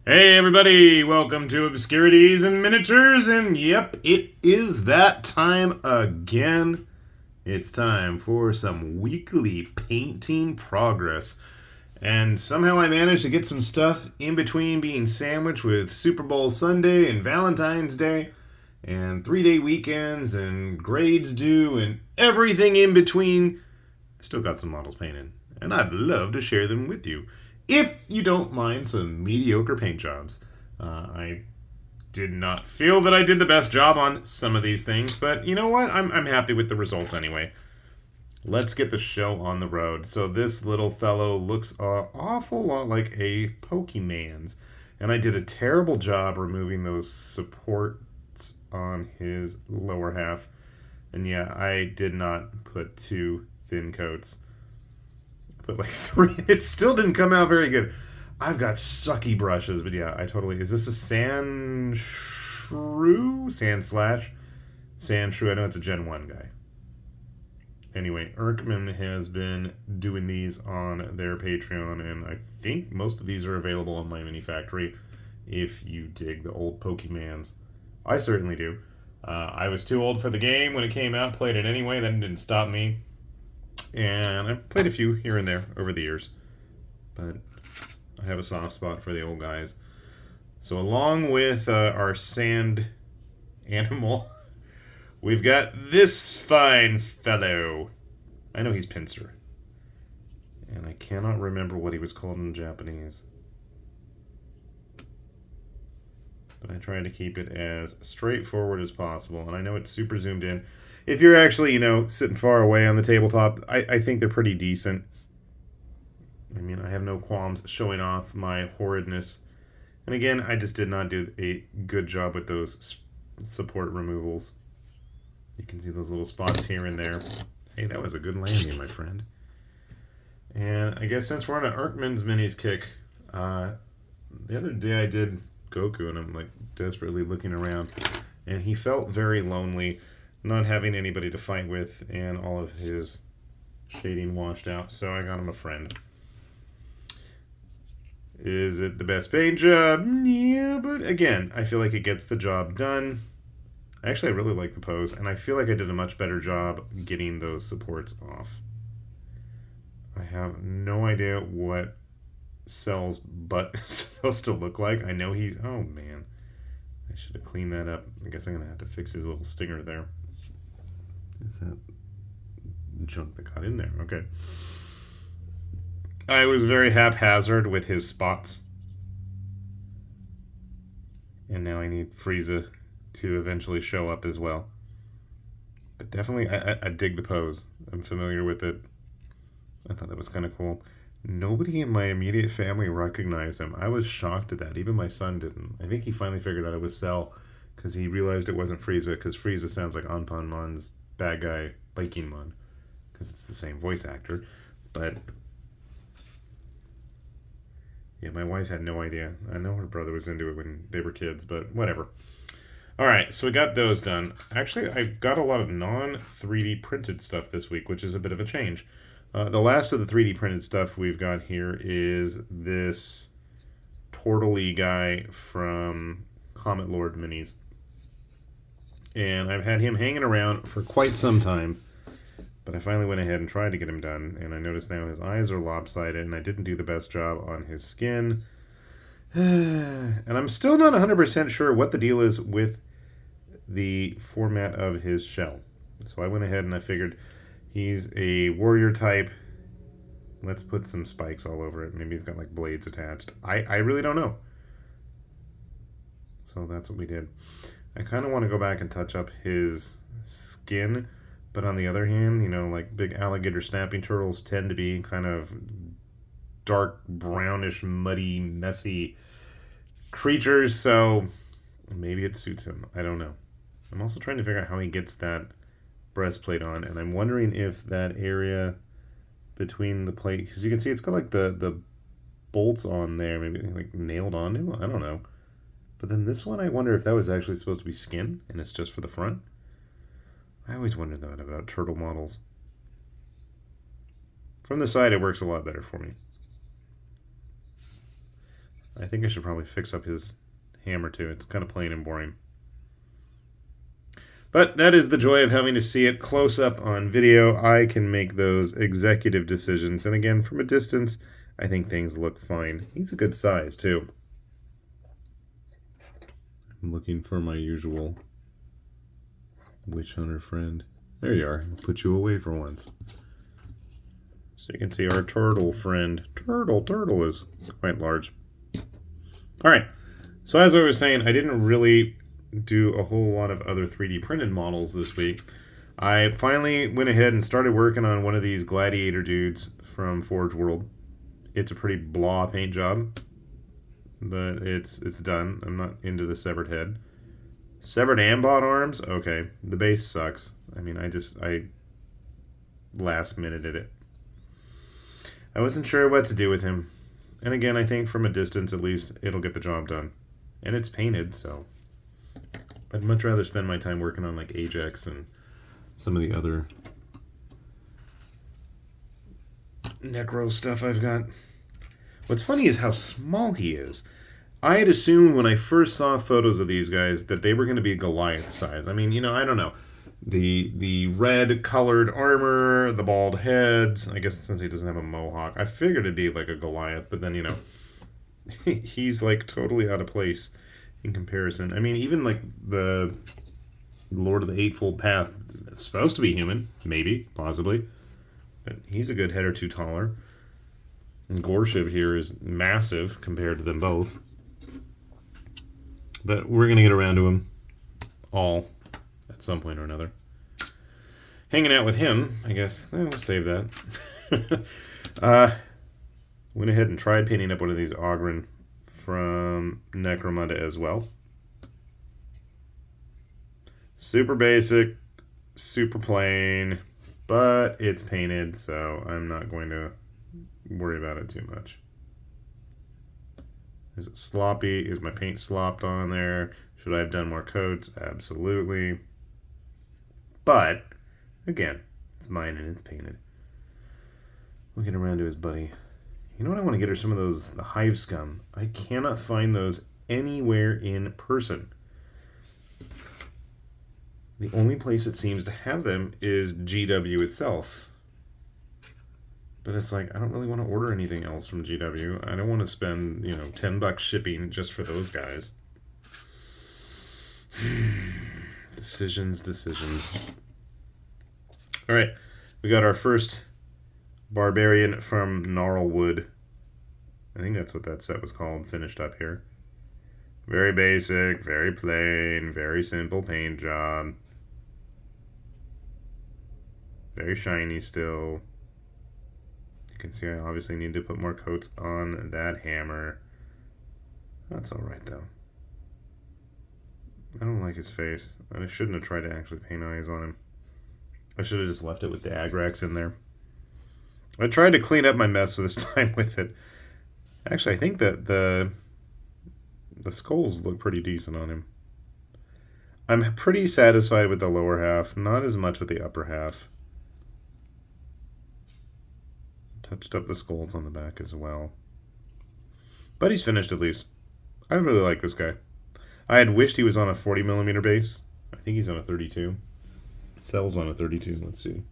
Hey everybody, welcome to Obscurities and Miniatures, and yep, it is that time again. It's time for some weekly painting progress. And somehow I managed to get some stuff in between being sandwiched with Super Bowl Sunday and Valentine's Day, and 3-day weekends, and grades due, and everything in between. Still got some models painted, and I'd love to share them with you. If you don't mind some mediocre paint jobs. I did not feel that I did the best job on some of these things, but you know what? I'm happy with the results anyway. Let's get the show on the road. So this little fellow looks an awful lot like a Pokemon's, and I did a terrible job removing those supports on his lower half. And yeah, I did not put 2 thin coats. But like 3, it still didn't come out very good. I've got sucky brushes, but yeah, I totally. Is this a sand shrew? Sand slash? Sand shrew. I know it's a Gen 1 guy. Anyway, Irnkman has been doing these on their Patreon, and I think most of these are available on my mini factory if you dig the old Pokemans. I certainly do. I was too old for the game when it came out, played it anyway, that didn't stop me. And I've played a few here and there over the years. But I have a soft spot for the old guys. So along with our sand animal, we've got this fine fellow. I know he's Pincer. And I cannot remember what he was called in Japanese. But I try to keep it as straightforward as possible. And I know it's super zoomed in. If you're actually, sitting far away on the tabletop, I think they're pretty decent. I mean, I have no qualms showing off my horridness. And again, I just did not do a good job with those support removals. You can see those little spots here and there. Hey, that was a good landing, my friend. And I guess since we're on an Irnkman's minis kick, the other day I did Goku, and I'm like desperately looking around. And he felt very lonely, not having anybody to fight with, and all of his shading washed out, so I got him a friend. Is it the best paint job? Yeah, but again, I feel like it gets the job done. Actually, I really like the pose, and I feel like I did a much better job getting those supports off. I have no idea what Cell's butt is supposed to look like. I know he's... Oh, man. I should have cleaned that up. I guess I'm going to have to fix his little stinger there. Is that junk that got in there? Okay. I was very haphazard with his spots. And now I need Frieza to eventually show up as well. But definitely, I dig the pose. I'm familiar with it. I thought that was kind of cool. Nobody in my immediate family recognized him. I was shocked at that. Even my son didn't. I think he finally figured out it was Cell because he realized it wasn't Frieza, because Frieza sounds like Anpanmon's bad guy Bikingmon, because it's the same voice actor. But yeah, my wife had no idea. I know her brother was into it when they were kids, but whatever. Alright, so we got those done. Actually, I got a lot of non-3D printed stuff this week, which is a bit of a change. The last of the 3D printed stuff we've got here is this Tortly guy from Comet Lord minis. And I've had him hanging around for quite some time. But I finally went ahead and tried to get him done. And I noticed now his eyes are lopsided, and I didn't do the best job on his skin. And I'm still not 100% sure what the deal is with the format of his shell. So I went ahead and I figured he's a warrior type. Let's put some spikes all over it. Maybe he's got like blades attached. I really don't know. So that's what we did. I kind of want to go back and touch up his skin. But on the other hand, like big alligator snapping turtles tend to be kind of dark, brownish, muddy, messy creatures. So maybe it suits him. I don't know. I'm also trying to figure out how he gets that breastplate on. And I'm wondering if that area between the plate, because you can see it's got like the bolts on there, maybe like nailed onto. I don't know. But then this one, I wonder if that was actually supposed to be skin and it's just for the front. I always wondered that about turtle models. From the side, it works a lot better for me. I think I should probably fix up his hammer too. It's kind of plain and boring. But that is the joy of having to see it close up on video. I can make those executive decisions. And again, from a distance, I think things look fine. He's a good size too. I'm looking for my usual witch hunter friend. There you are. I'll put you away for once. So you can see our turtle friend. Turtle is quite large. Alright, so as I was saying, I didn't really do a whole lot of other 3D printed models this week. I finally went ahead and started working on one of these gladiator dudes from Forge World. It's a pretty blah paint job, but it's done. I'm not into the severed head. Severed ambot arms? Okay, the base sucks. I mean, I last minuted it. I wasn't sure what to do with him. And again, I think from a distance at least, it'll get the job done. And it's painted, so I'd much rather spend my time working on like Ajax and some of the other Necro stuff I've got. What's funny is how small he is. I had assumed when I first saw photos of these guys that they were going to be Goliath size. I mean, you know, I don't know. The red colored armor, the bald heads. I guess since he doesn't have a mohawk, I figured it'd be like a Goliath, but then, you know, he's like totally out of place in comparison. I mean, even like the Lord of the Eightfold Path is supposed to be human, maybe, possibly, but he's a good head or two taller. And Gorshiv here is massive compared to them both. But we're going to get around to him all at some point or another. Hanging out with him, I guess. We'll save that. Went ahead and tried painting up one of these Ogren from Necromunda as well. Super basic, super plain, but it's painted, so I'm not going to worry about it too much. Is it sloppy? Is my paint slopped on there? Should I have done more coats? Absolutely. But, again, it's mine and it's painted. We'll get around to his buddy. You know what? I want to get her some of those, the Hive Scum. I cannot find those anywhere in person. The only place it seems to have them is GW itself. But it's like, I don't really want to order anything else from GW. I don't want to spend, you know, $10 shipping just for those guys. Decisions. Alright, we got our first Barbarian from Gnarlwood. I think that's what that set was called, finished up here. Very basic, very plain, very simple paint job. Very shiny still. You can see I obviously need to put more coats on that hammer. That's alright though. I don't like his face. I shouldn't have tried to actually paint eyes on him. I should have just left it with the Agrax in there. I tried to clean up my mess this time with it. Actually, I think that the skulls look pretty decent on him. I'm pretty satisfied with the lower half, not as much with the upper half. Touched up the skulls on the back as well. But he's finished at least. I really like this guy. I had wished he was on a 40mm base. I think he's on a 32. Sells on a 32. Let's see.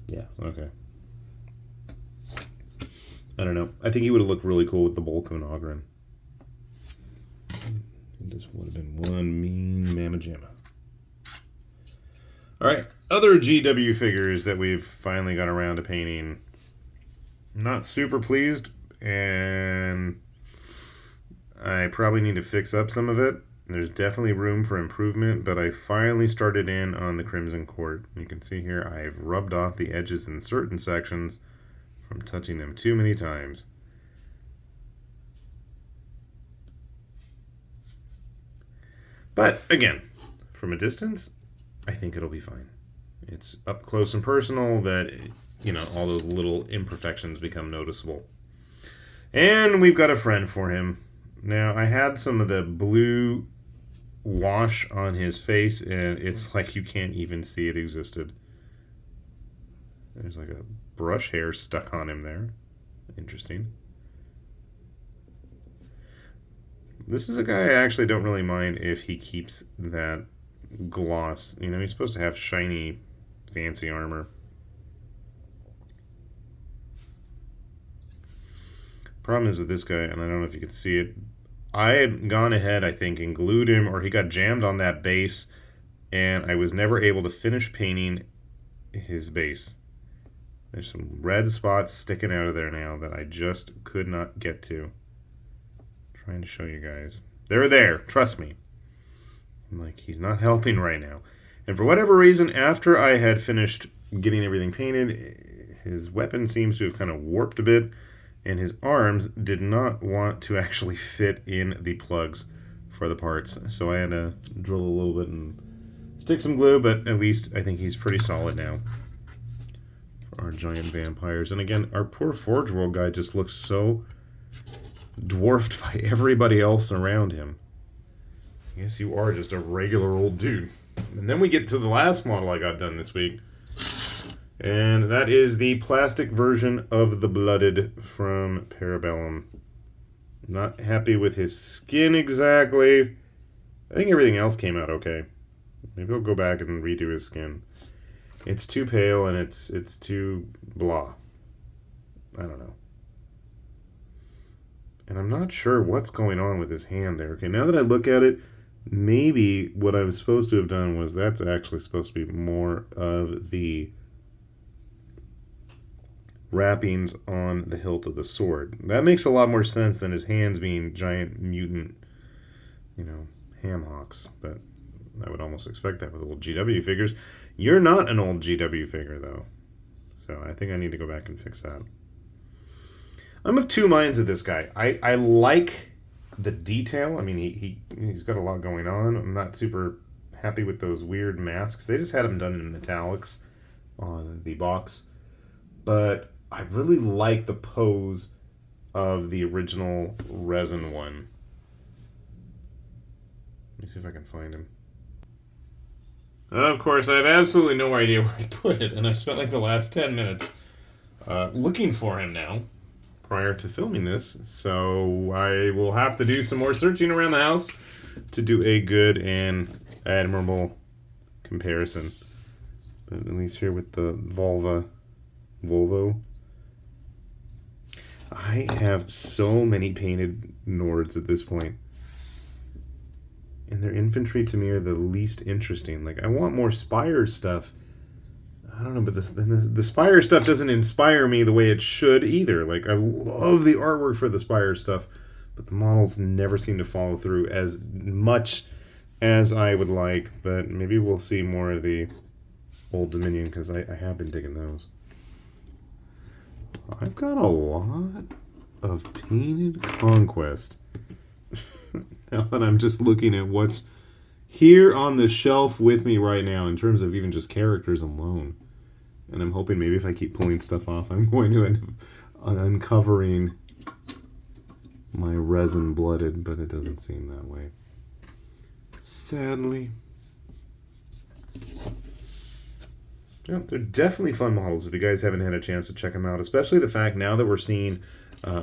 Yeah, okay. I don't know. I think he would have looked really cool with the bulk of an Ogren. This would have been one mean mamma jamma. Alright, other GW figures that we've finally got around to painting. Not super pleased, and I probably need to fix up some of it. There's definitely room for improvement, but I finally started in on the Crimson Court. You can see here I've rubbed off the edges in certain sections from touching them too many times. But again, from a distance, I think it'll be fine. It's up close and personal that, you know, all those little imperfections become noticeable. And we've got a friend for him. Now, I had some of the blue wash on his face, and it's like you can't even see it existed. There's like a brush hair stuck on him there. Interesting. This is a guy I actually don't really mind if he keeps that gloss. You know, he's supposed to have shiny, fancy armor. Problem is with this guy, and I don't know if you can see it, I had gone ahead, I think, and glued him, or he got jammed on that base, and I was never able to finish painting his base. There's some red spots sticking out of there now that I just could not get to. I'm trying to show you guys. They're there, trust me. I'm like, he's not helping right now. And for whatever reason, after I had finished getting everything painted, his weapon seems to have kind of warped a bit, and his arms did not want to actually fit in the plugs for the parts. So I had to drill a little bit and stick some glue, but at least I think he's pretty solid now for our giant vampires. And again, our poor Forge World guy just looks so dwarfed by everybody else around him. I guess you are just a regular old dude. And then we get to the last model I got done this week. And that is the plastic version of the Blooded from Bellum. Not happy with his skin exactly. I think everything else came out okay. Maybe I'll go back and redo his skin. It's too pale and it's too blah. I don't know. And I'm not sure what's going on with his hand there. Okay, now that I look at it, maybe what I was supposed to have done was that's actually supposed to be more of the wrappings on the hilt of the sword. That makes a lot more sense than his hands being giant mutant, you know, ham hocks. But I would almost expect that with old GW figures. You're not an old GW figure, though. So I think I need to go back and fix that. I'm of two minds of this guy. I like the detail. I mean, he's got a lot going on. I'm not super happy with those weird masks. They just had them done in metallics on the box. But I really like the pose of the original resin one. Let me see if I can find him. Of course, I have absolutely no idea where I put it, and I've spent like the last 10 minutes looking for him now, prior to filming this. So I will have to do some more searching around the house to do a good and admirable comparison. But at least here with the Volvo. I have so many painted Nords at this point. And their infantry to me are the least interesting. Like, I want more Spire stuff. I don't know, but the Spire stuff doesn't inspire me the way it should either. Like, I love the artwork for the Spire stuff, but the models never seem to follow through as much as I would like. But maybe we'll see more of the Old Dominion, because I have been digging those. I've got a lot of painted Conquest. Now that I'm just looking at what's here on the shelf with me right now in terms of even just characters alone. And I'm hoping maybe if I keep pulling stuff off, I'm going to end up uncovering my resin blooded, but it doesn't seem that way. Sadly. Yeah, they're definitely fun models if you guys haven't had a chance to check them out, especially the fact now that we're seeing,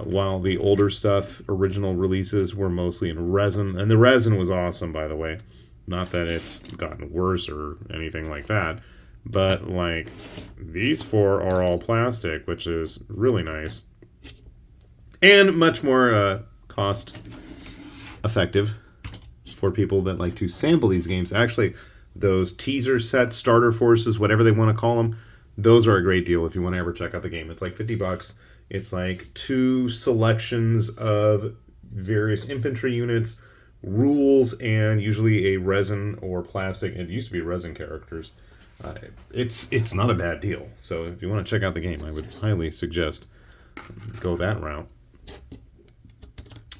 while the older stuff, original releases were mostly in resin, and the resin was awesome, by the way. Not that it's gotten worse or anything like that, but like these four are all plastic, which is really nice and much more cost effective for people that like to sample these games. Actually, those teaser sets, starter forces, whatever they want to call them, those are a great deal if you want to ever check out the game. It's like $50. It's like 2 selections of various infantry units, rules, and usually a resin or plastic. It used to be resin characters. It's not a bad deal. So if you want to check out the game, I would highly suggest go that route.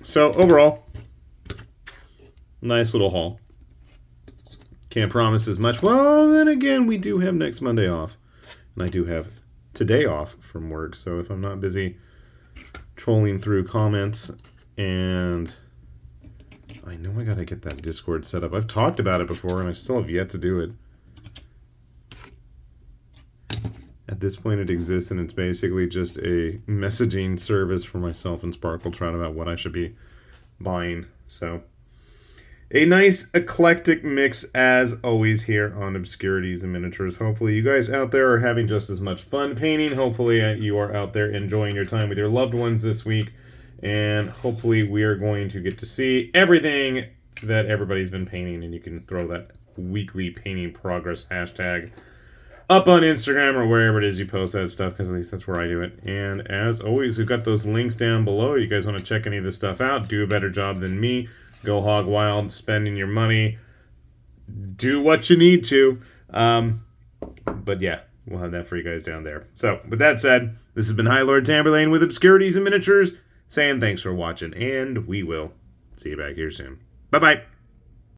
So overall, nice little haul. Can't promise as much. Well, then again, we do have next Monday off. And I do have today off from work. So if I'm not busy trolling through comments, and I know I got to get that Discord set up. I've talked about it before, and I still have yet to do it. At this point, it exists, and it's basically just a messaging service for myself and Sparkle Trout about what I should be buying So, a nice eclectic mix as always here on Obscurities and Miniatures. Hopefully you guys out there are having just as much fun painting. Hopefully you are out there enjoying your time with your loved ones this week. And hopefully we are going to get to see everything that everybody's been painting. And you can throw that weekly painting progress hashtag up on Instagram or wherever it is you post that stuff, because at least that's where I do it. And as always, we've got those links down below. You guys want to check any of this stuff out, do a better job than me. Go hog wild, spending your money. Do what you need to. But yeah, we'll have that for you guys down there. So, with that said, this has been High Lord Tamberlane with Obscurities and Miniatures, saying thanks for watching, and we will see you back here soon. Bye-bye.